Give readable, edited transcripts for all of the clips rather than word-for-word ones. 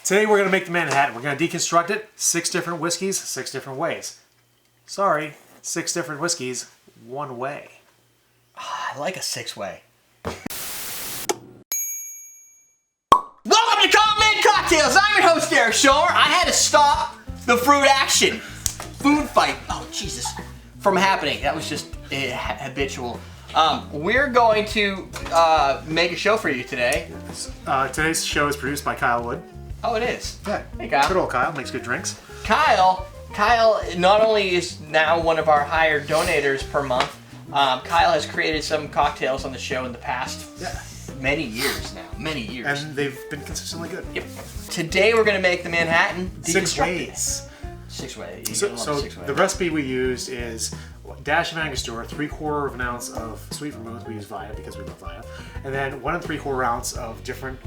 Today we're going to make the Manhattan. We're going to deconstruct it. 6 different whiskeys, 6 different ways. Sorry, 6 different whiskeys, 1 way. I like a 6-way. Welcome to Common Cocktails. I'm your host, Derek Scholler. I had to stop the fruit action, food fight, oh Jesus, from happening. That was just habitual. We're going to make a show for you today. Today's show is produced by Kyle Wood. Oh, it is? Yeah. Hey, Kyle. Good old Kyle, makes good drinks. Kyle not only is now one of our higher donators per month, Kyle has created some cocktails on the show in the past many years now, many years. And they've been consistently good. Yep. Today we're going to make the Manhattan 6 ways. 6 ways. So the recipe we used is a dash of Angostura, 3/4 of an ounce of sweet vermouth. We use Vya because we love Vya. And then 1 3/4 ounce of different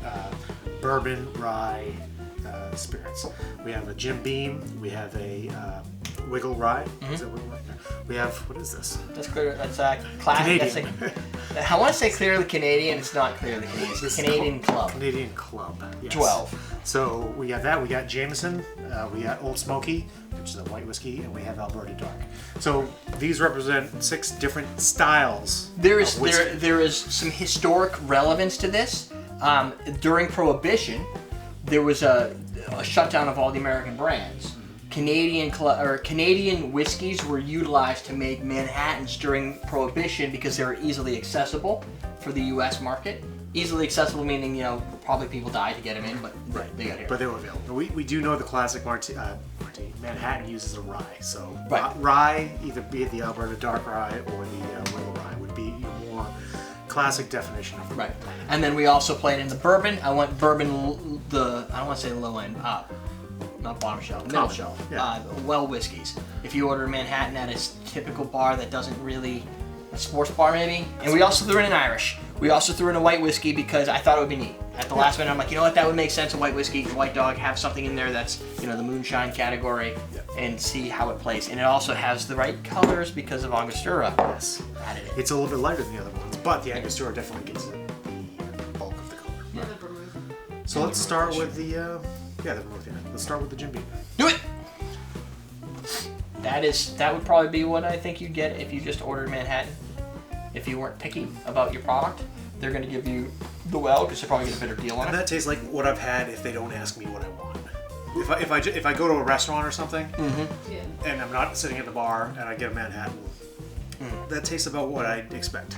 bourbon, rye spirits. We have a Jim Beam. We have a Wigle Rye. Is that Wigle Rye? We have, what is this? That's clear. That's classic. Canadian. I want to say clearly Canadian. It's not clearly Canadian. It's Canadian Club. Canadian Club. Yes. 12. So we got that. We got Jameson. We got Old Smoky, which is a white whiskey, and we have Alberta Dark. So these represent 6 different styles. There is some historic relevance to this. During Prohibition, there was a shutdown of all the American brands. Canadian whiskeys were utilized to make Manhattans during Prohibition because they were easily accessible for the U.S. market. Easily accessible meaning, you know, probably people died to get them in, but they got here. But they were available. We do know the classic Manhattan uses a rye. So rye, either be it the Alberta Dark Rye or the Wigle Rye, would be your more classic definition of right. And then we also played in the bourbon. I want bourbon I don't want to say low end, not bottom shelf, middle shelf. Yeah. Well whiskeys. If you order a Manhattan at a typical bar that doesn't really, a sports bar maybe. And we also threw in an Irish. We also threw in a white whiskey because I thought it would be neat. At the last minute, I'm like, you know what, that would make sense. A white whiskey, a white dog, have something in there that's, you know, the Moonshine category, and see how it plays. And it also has the right colors because of Angostura. Yes. Added it. It's a little bit lighter than the other ones, but the Angostura definitely gets the bulk of the color. Yeah, the vermouth. So let's start with the vermouth. Yeah. Let's start with the Jim Beam. Do it. That would probably be what I think you'd get if you just ordered Manhattan. If you weren't picky about your product, they're going to give you the well because they're probably get a better deal on it. And that tastes like what I've had if they don't ask me what I want. If I go to a restaurant or something, and I'm not sitting at the bar and I get a Manhattan, that tastes about what I'd expect.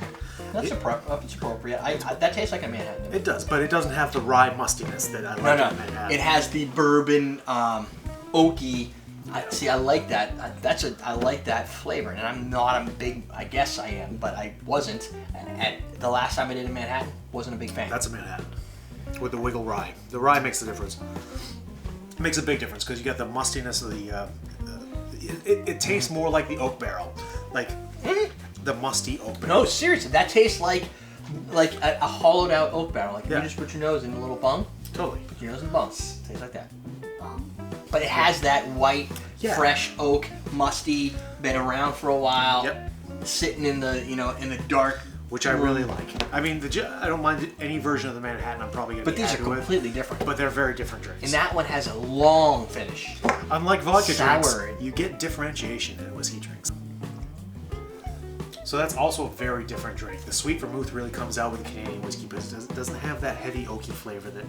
That's appropriate. That tastes like a Manhattan. It does, but it doesn't have the rye mustiness that I like in Manhattan. It has the bourbon, oaky. I like that. I like that flavor, and I'm not a big. I guess I am, but I wasn't. At the last time I did in Manhattan, wasn't a big fan. That's a Manhattan with the Wigle Rye. The rye makes the difference. It makes a big difference because you got the mustiness of the. It tastes more like the oak barrel, like the musty oak barrel. No, seriously, that tastes like a hollowed out oak barrel. Like if you just put your nose in a little bung. Totally. Put your nose in the bung. Tastes like that. But it has that white, fresh oak, musty, been around for a while, sitting in the in the dark. Which I really like. I mean, I don't mind any version of the Manhattan. I'm probably going to be happy with. But these are completely different. But they're very different drinks. And that one has a long finish. Unlike vodka drinks, Sour. you get differentiation in whiskey drinks. So that's also a very different drink. The sweet vermouth really comes out with the Canadian whiskey, but it doesn't have that heavy oaky flavor that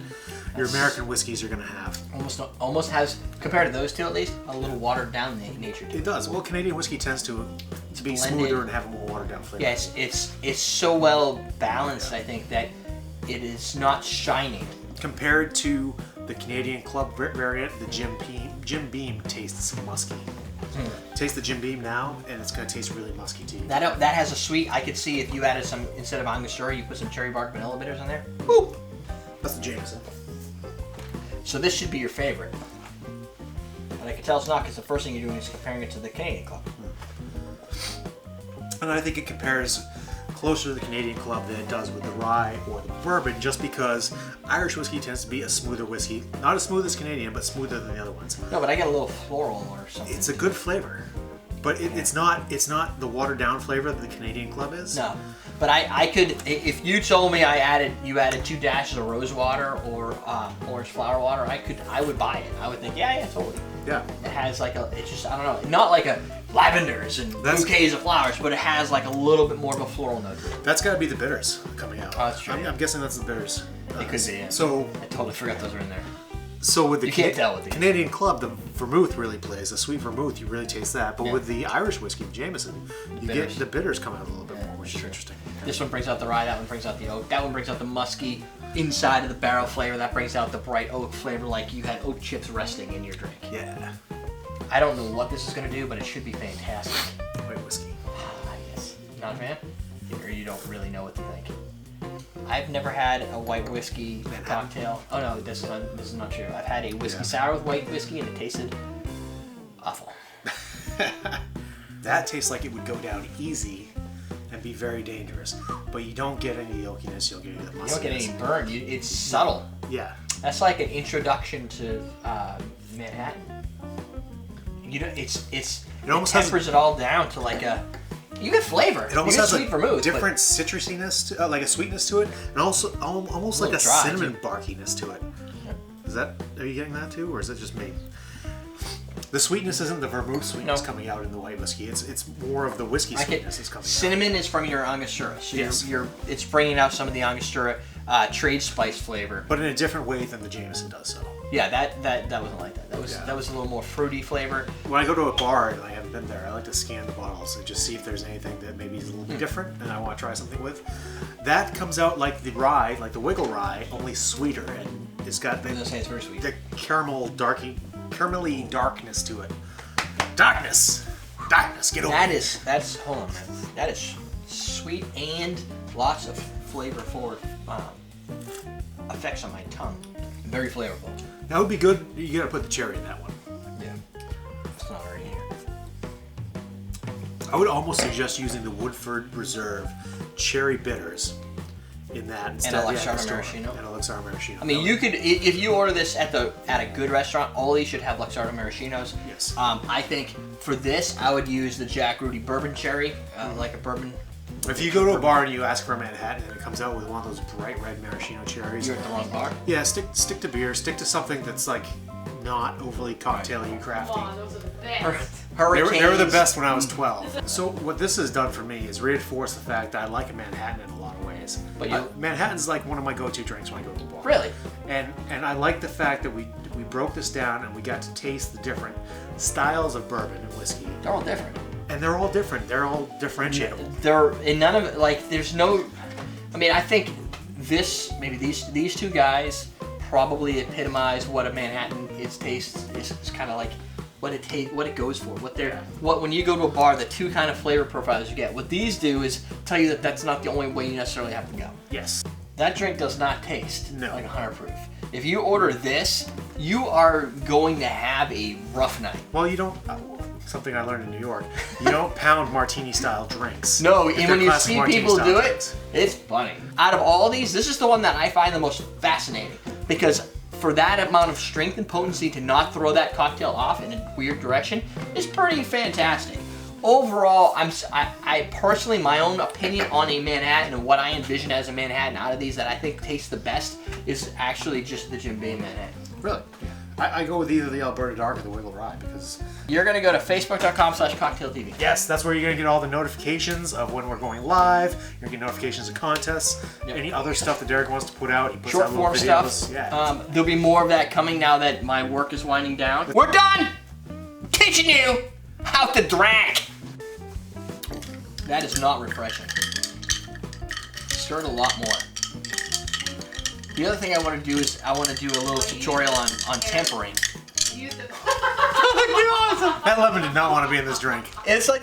your American whiskeys are going to have. Almost has, compared to those two at least, a little watered down nature to it. It does. Well, Canadian whiskey tends to be smoother and have a more watered down flavor. Yes, it's so well balanced, I think, that it is not shining. Compared to the Canadian Club variant, the Jim Beam tastes musky. Taste the Jim Beam now, and it's going to taste really musky to you. That has a sweet. I could see if you added some, instead of Angostura, you put some cherry bark vanilla bitters in there. Woo! That's the Jameson. So this should be your favorite. And I can tell it's not because the first thing you're doing is comparing it to the Canadian Club. And I think it compares closer to the Canadian Club than it does with the rye or the bourbon, just because Irish whiskey tends to be a smoother whiskey. Not as smooth as Canadian, but smoother than the other ones. No, but I get a little floral or something. It's a good flavor. But it's not the watered down flavor that the Canadian Club is. No, but I could, if you told me you added 2 dashes of rose water or orange flower water, I would buy it. I would think, yeah, totally. Yeah. It has like it's just, I don't know, not like a lavenders and bouquets of flowers, but it has like a little bit more of a floral note to it. That's got to be the bitters coming out. Oh, that's true. I'm guessing that's the bitters. It could be. Yeah. So I totally forgot those were in there. So with the you can't tell with these. Canadian Club, the vermouth really plays. The sweet vermouth, you really taste that. But Yeah. with the Irish whiskey, the Jameson, you get the bitters come out a little bit more, which is interesting. This one brings out the rye, that one brings out the oak, that one brings out the musky inside of the barrel flavor, that brings out the bright oak flavor like you had oak chips resting in your drink. Yeah. I don't know what this is going to do, but it should be fantastic. White whiskey. Yes. Not a fan? Or you don't really know what to think? I've never had a white whiskey cocktail. Oh no, this is not true. I've had a whiskey sour with white whiskey and it tasted awful. That tastes like it would go down easy and be very dangerous. But you don't get any yolkiness, you'll get any of the muskiness. You don't get any burn. It's subtle. Yeah. That's like an introduction to Manhattan. You know, it almost tempers it all down to like a. You get flavor. It almost you get has sweet vermouth, different citrusiness, like a sweetness to it, and also almost like a dry, cinnamon barkiness to it. Yep. Are you getting that too, or is it just me? The sweetness isn't the vermouth sweetness coming out in the white whiskey. It's more of the whiskey sweetness is coming out. Cinnamon is from your Angostura, so yes. It's bringing out some of the Angostura trade spice flavor, but in a different way than the Jameson does. So. Yeah, that wasn't like that. That was a little more fruity flavor. When I go to a bar and I haven't been there, I like to scan the bottles and just see if there's anything that maybe is a little bit different and I want to try something with. That comes out like the rye, like the Wigle Rye, only sweeter, and it's got it's very sweet. The caramelly darkness to it. Darkness, get over. That's hold on, man. That is sweet and lots of flavorful effects on my tongue. Very flavorful. That would be good. You gotta put the cherry in that one. Yeah. It's not already here. I would almost suggest using the Woodford Reserve cherry bitters in that instead of the Luxardo Maraschino. And a Luxardo Maraschino. I mean, you could, if you order this at a good restaurant, all these should have Luxardo Maraschinos. Yes. I think for this, I would use the Jack Rudy Bourbon Cherry, like a bourbon. If you go to a bar and you ask for a Manhattan and it comes out with one of those bright red maraschino cherries, you're at the wrong bar. Yeah, stick to beer. Stick to something that's like not overly cocktaily and crafty. Come on, those are the best. Hurricanes. They were the best when I was 12. So what this has done for me is reinforce the fact that I like a Manhattan in a lot of ways. But Manhattan's like one of my go-to drinks when I go to a bar. Really? And I like the fact that we broke this down and we got to taste the different styles of bourbon and whiskey. They're all different. And they're all different. They're all differentiatable. And none of it, like, there's no. I mean, I think these two guys probably epitomize what a Manhattan tastes is. It's kind of like what it goes for. When you go to a bar, the two kind of flavor profiles you get. What these do is tell you that that's not the only way you necessarily have to go. Yes. That drink does not taste like 100 proof. If you order this, you are going to have a rough night. Well, you don't. Something I learned in New York. You don't pound martini-style drinks. No, and when you see people do it, it's funny. Out of all these, this is the one that I find the most fascinating because for that amount of strength and potency to not throw that cocktail off in a weird direction is pretty fantastic. Overall, I personally, my own opinion on a Manhattan and what I envision as a Manhattan out of these that I think tastes the best is actually just the Jim Beam Manhattan. Really? I go with either the Alberta Dark or the Wigle Rye because... You're going to go to facebook.com/cocktailtv. Yes, that's where you're going to get all the notifications of when we're going live. You're going to get notifications of contests. Yep. Any other stuff that Derek wants to put out. He puts short out form videos. stuff. Yeah. There'll be more of that coming now that my work is winding down. We're done! Teaching you how to drink! That is not refreshing. Stir it a lot more. The other thing I want to do is I want to do a little tutorial on tempering. Use the That lemon did not want to be in this drink. It's like